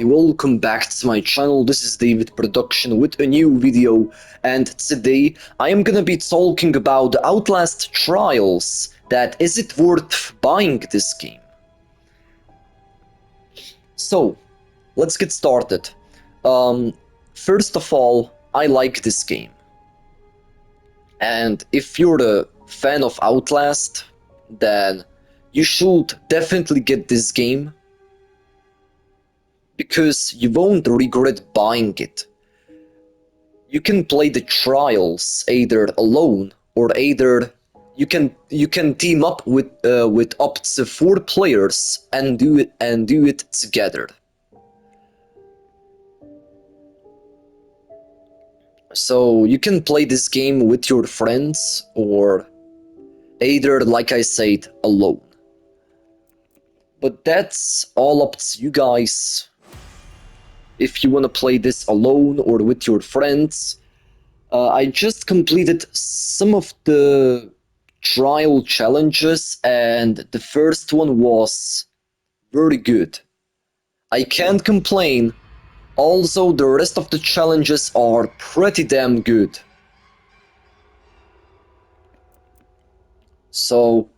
Welcome back to my channel. This is David Production with a new video, and today I am gonna be talking about the Outlast Trials. That is it worth buying this game? So, let's get started. First of all, I like this game. And if you're a fan of Outlast, then you should definitely get this game, because you won't regret buying it. You can play the trials either alone, or either you can team up with up to 4 players and do it together. So you can play this game with your friends, or either, like I said, alone. But that's all up to you guys. If you want to play this alone or with your friends. I just completed some of the trial challenges, and the first one was very good. I can't complain. Also, the rest of the challenges are pretty damn good. So,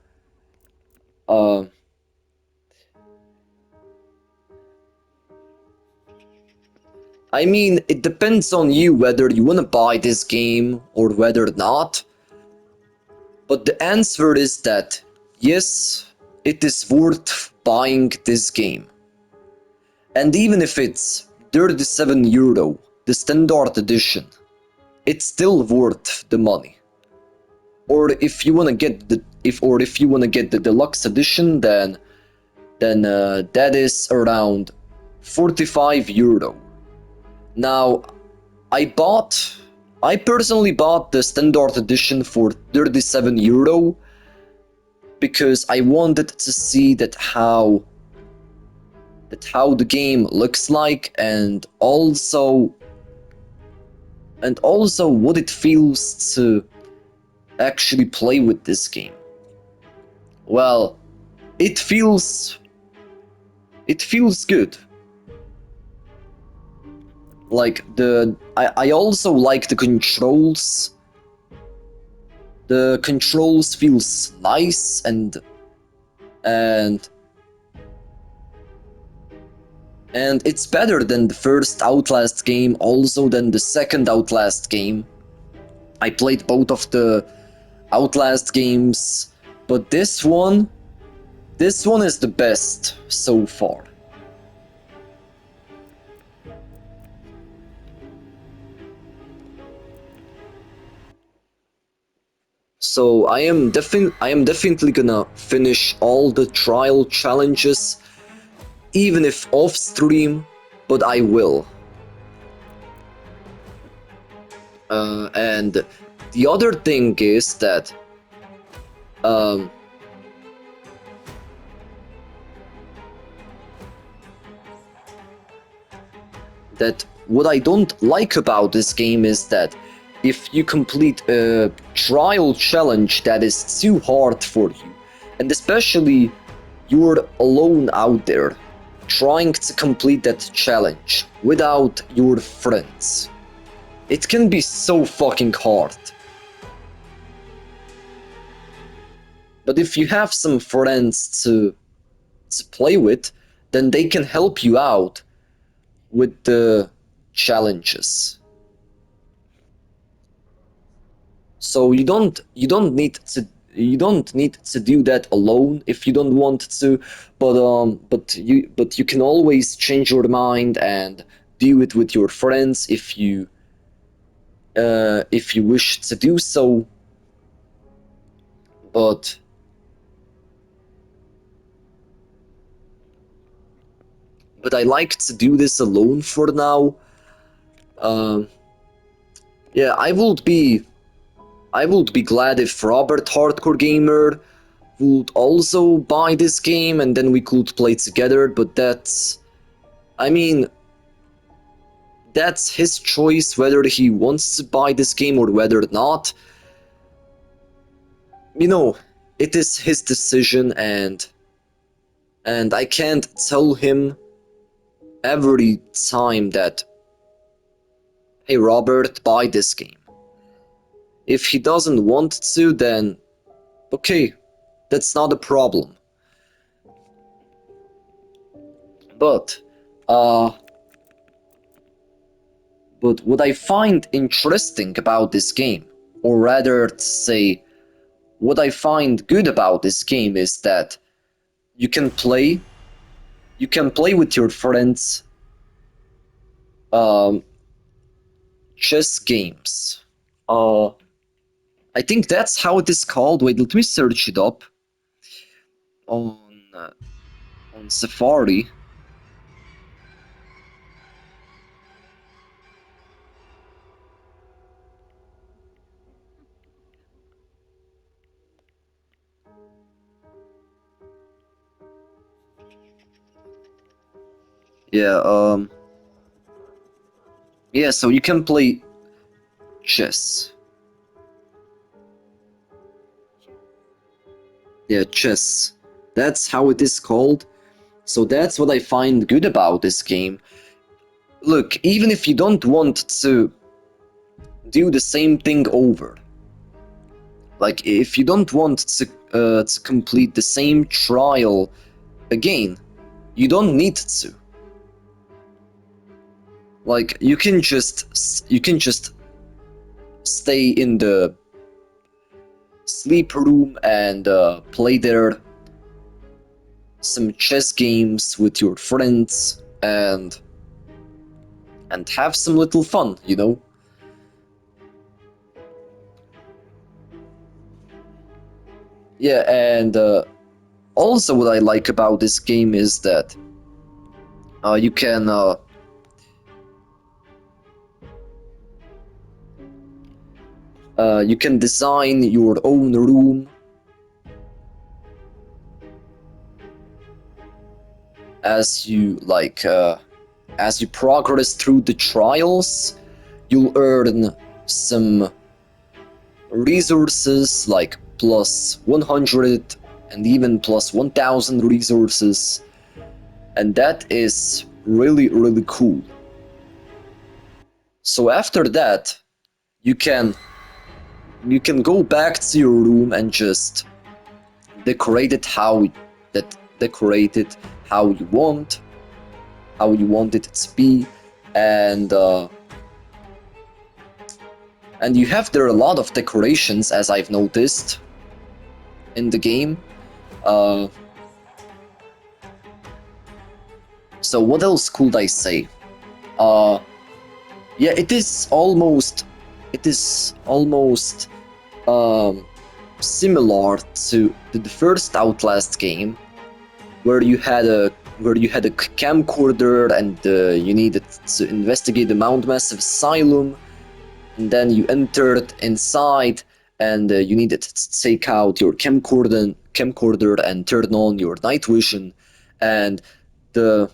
uh, I mean, it depends on you whether you want to buy this game or whether not. But the answer is that yes, it is worth buying this game. And even if it's €37, the standard edition, it's still worth the money. Or if you wanna get the deluxe edition, then that is around €45. Now, I personally bought the standard edition for €37 because I wanted to see how the game looks like, and also what it feels to actually play with this game. Well, it feels good. Like I also like the controls. The controls feels nice, and it's better than the first Outlast game, also than the second Outlast game. I played both of the Outlast games, but this one is the best so far. So I am definitely gonna finish all the trial challenges, even if off stream, but I will. And the other thing is that that what I don't like about this game is that if you complete a trial challenge that is too hard for you, and especially you're alone out there trying to complete that challenge without your friends, it can be so fucking hard. But if you have some friends to play with, then they can help you out with the challenges. So you don't need to do that alone if you don't want to, but you can always change your mind and do it with your friends if you wish to do so. But I like to do this alone for now. Yeah, I would be glad if Robert Hardcore Gamer would also buy this game, and then we could play together, but I mean, that's his choice whether he wants to buy this game or whether not. You know, it is his decision, and I can't tell him every time that, hey Robert, buy this game. If he doesn't want to, then okay, that's not a problem. But uh but what I find interesting about this game, or rather to say what I find good about this game, is that you can play you can play with your friends um chess games. Uh I think that's how it is called. Wait, let me search it up on uh, on Safari. Yeah, yeah, so you can play chess. Yeah, chess. That's how it is called. So that's what I find good about this game. Look, even if you don't want to do the same thing over, like if you don't want to complete the same trial again, you don't need to. Like you can just stay in the sleep room and play there some chess games with your friends and have some little fun, you know? Yeah, and also what I like about this game is that you can you can design your own room as you like as you progress through the trials. You'll earn some resources like plus 100 and even plus 1000 resources, and that is really really cool. So after that you can you can go back to your room and just decorate it how that decorate it how you want it to be, and and you have there a lot of decorations, as I've noticed in the game. uh so what else could I say? uh yeah, it is almost um similar to the first Outlast game, where you had a camcorder and you needed to investigate the Mount Massive Asylum, and then you entered inside and you needed to take out your camcorder and turn on your night vision. And the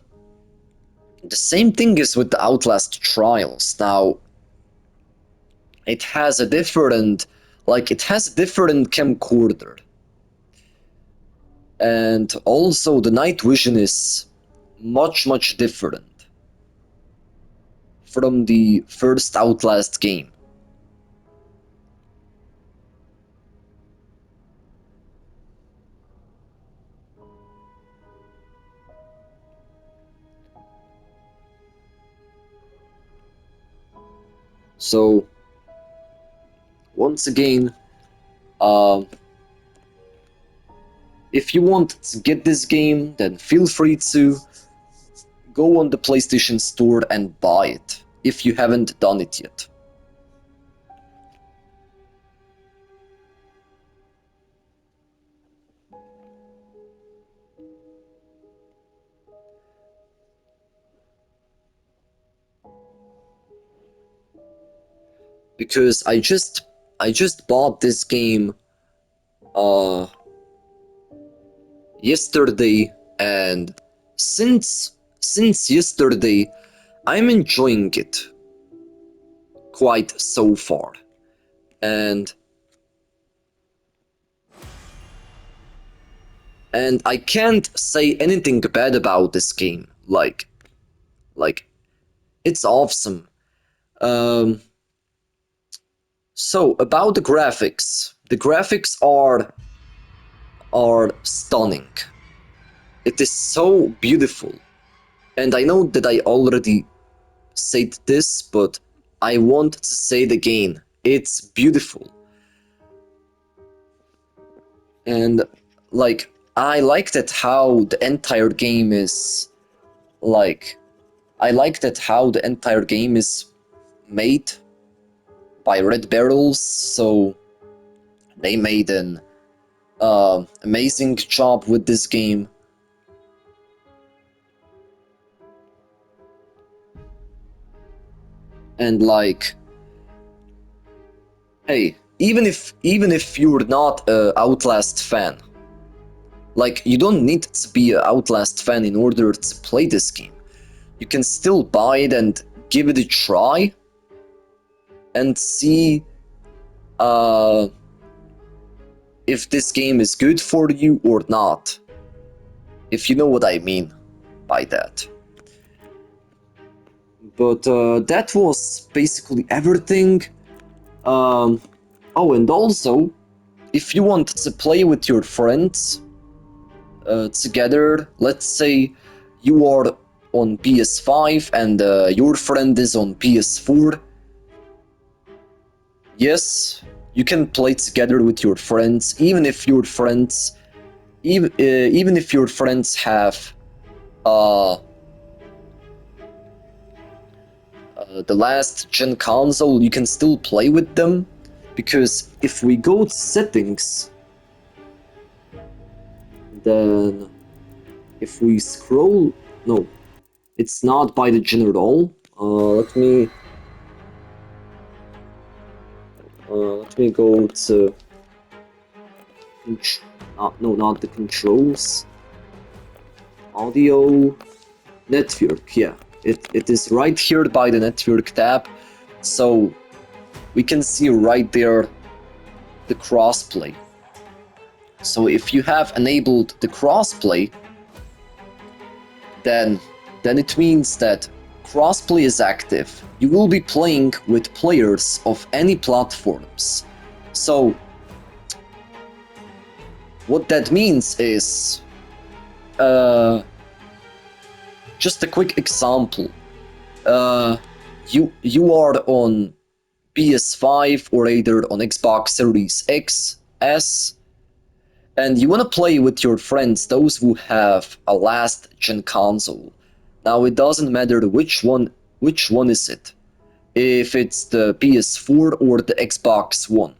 the same thing is with the Outlast Trials. Now it has a different it has a different camcorder, and also the night vision is much different from the first Outlast game. So once again, uh, if you want to get this game, then feel free to go on the PlayStation Store and buy it if you haven't done it yet. Because I just bought this game uh yesterday, and since yesterday I'm enjoying it quite so far. And I can't say anything bad about this game. Like Like, it's awesome. Um, so about the graphics. The graphics are stunning. It is so beautiful. And I know that I already said this, but I want to say it again. It's beautiful. And like I liked it how the entire game is like I liked it how the entire game is made by Red Barrels, so they made an amazing job with this game. And like, hey, even if you're not a Outlast fan, like you don't need to be an Outlast fan in order to play this game. You can still buy it and give it a try and see uh, if this game is good for you or not. If you know what I mean by that. But that was basically everything. Oh, and also, if you want to play with your friends together, let's say you are on PS5 and your friend is on PS4, yes, you can play together with your friends, even if your friends have uh, the last gen console, you can still play with them, because if we go to settings, then if we scroll, no, it's not by the gen at all. Let me go to no, not the controls, audio, network. Yeah, it is right here by the network tab, so we can see right there the crossplay. So if you have enabled the crossplay, then it means that crossplay is active. You will be playing with players of any platforms. So what that means is just a quick example. You are on PS5 or either on Xbox Series X, S, and you want to play with your friends, those who have a last gen console. Now it doesn't matter which one is it, if it's the PS4 or the Xbox One.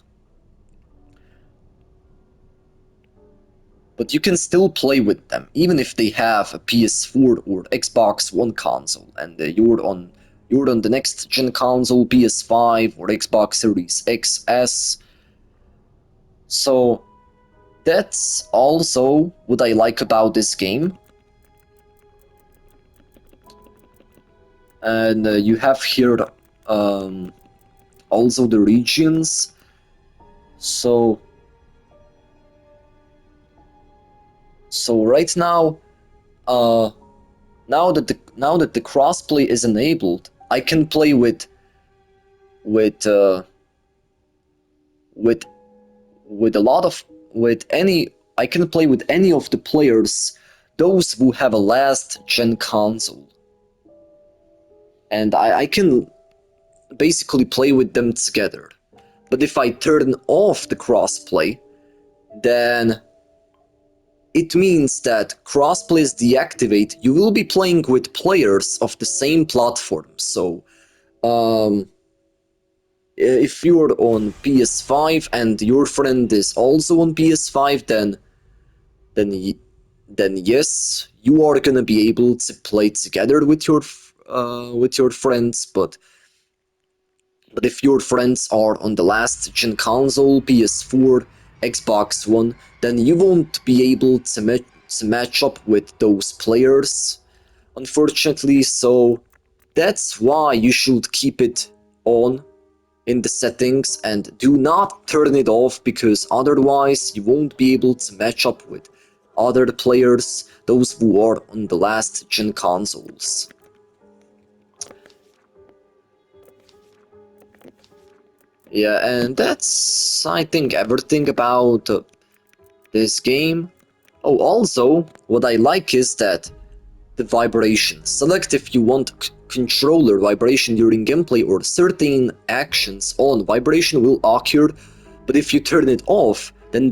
But you can still play with them, even if they have a PS4 or Xbox One console, and you're on the next gen console, PS5 or Xbox Series X, S. So that's also what I like about this game. And you have here also the regions. So right now, now that the crossplay is enabled, I can play with a lot of with any I can play with any of the players, those who have a last gen console, and I can basically play with them together. But if I turn off the crossplay, then it means that crossplay is deactivated. You will be playing with players of the same platform. So if you're on PS5 and your friend is also on PS5, then yes, you are gonna be able to play together with your friends. But if your friends are on the last gen console, PS4, Xbox One, then you won't be able to match up with those players, unfortunately. So that's why you should keep it on in the settings and do not turn it off, because otherwise you won't be able to match up with other players, those who are on the last gen consoles. Yeah, and that's, I think, everything about this game. Oh, also, what I like is that the vibration. Select if you want controller vibration during gameplay or certain actions on. Vibration will occur, but if you turn it off, then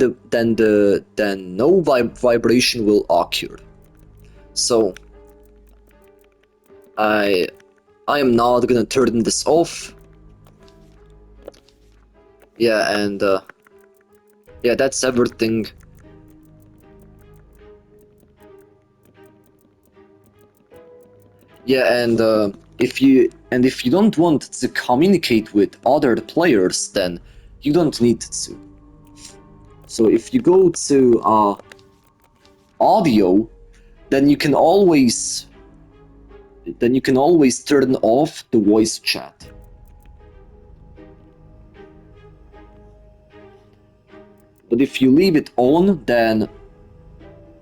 no vibration will occur. So I I am not gonna turn this off. Yeah, and yeah, that's everything. Yeah, and if you don't want to communicate with other players, then you don't need to. So if you go to audio, then you can always turn off the voice chat. But if you leave it on, then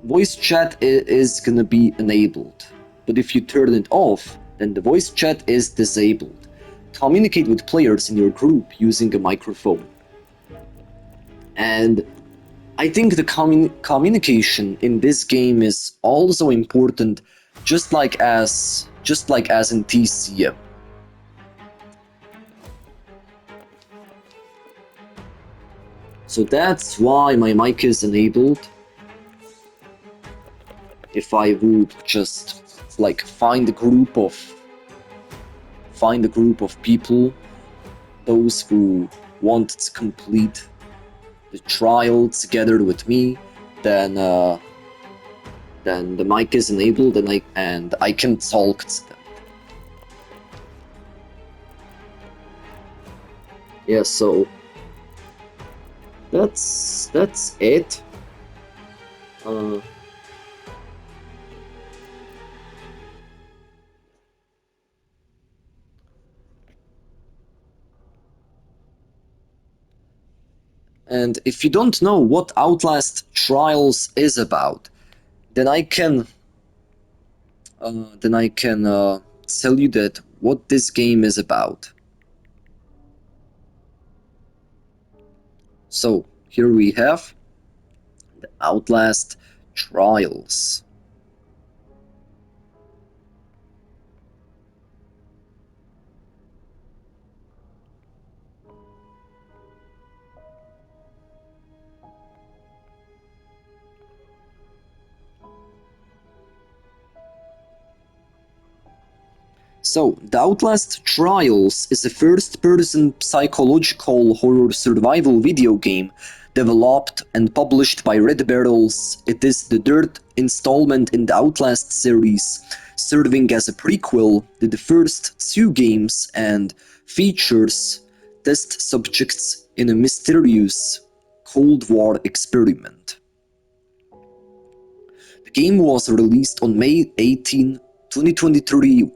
voice chat is gonna be enabled. But if you turn it off, then the voice chat is disabled. Communicate with players in your group using a microphone. And I think the communication in this game is also important, just like as in TCM. So that's why my mic is enabled. If I would just like find a group of people, those who want to complete the trial together with me, then then the mic is enabled and I can talk to them. Yeah, so that's it. Uh, and if you don't know what Outlast Trials is about, then I can tell you that what this game is about. So here we have the Outlast Trials. So, The Outlast Trials is a first-person psychological horror survival video game developed and published by Red Barrels. It is the third installment in the Outlast series, serving as a prequel to the first two games and features test subjects in a mysterious Cold War experiment. The game was released on May 18, 2023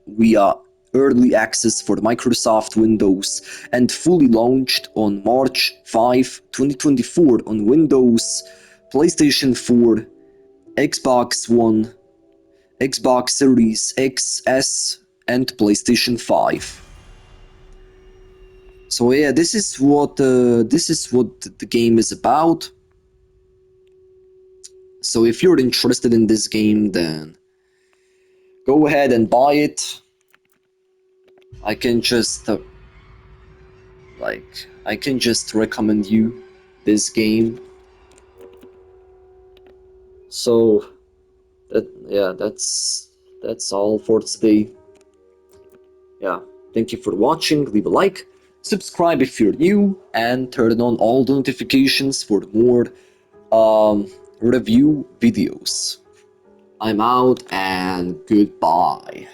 via early access for Microsoft Windows and fully launched on March 5, 2024 on Windows, PlayStation 4, Xbox One, Xbox Series X, S, and PlayStation 5. So yeah, this is what the game is about. So if you're interested in this game, then go ahead and buy it. I can just I can just recommend you this game. So yeah, that's all for today. Yeah, thank you for watching. Leave a like, subscribe if you're new, and turn on all the notifications for more review videos. I'm out and goodbye.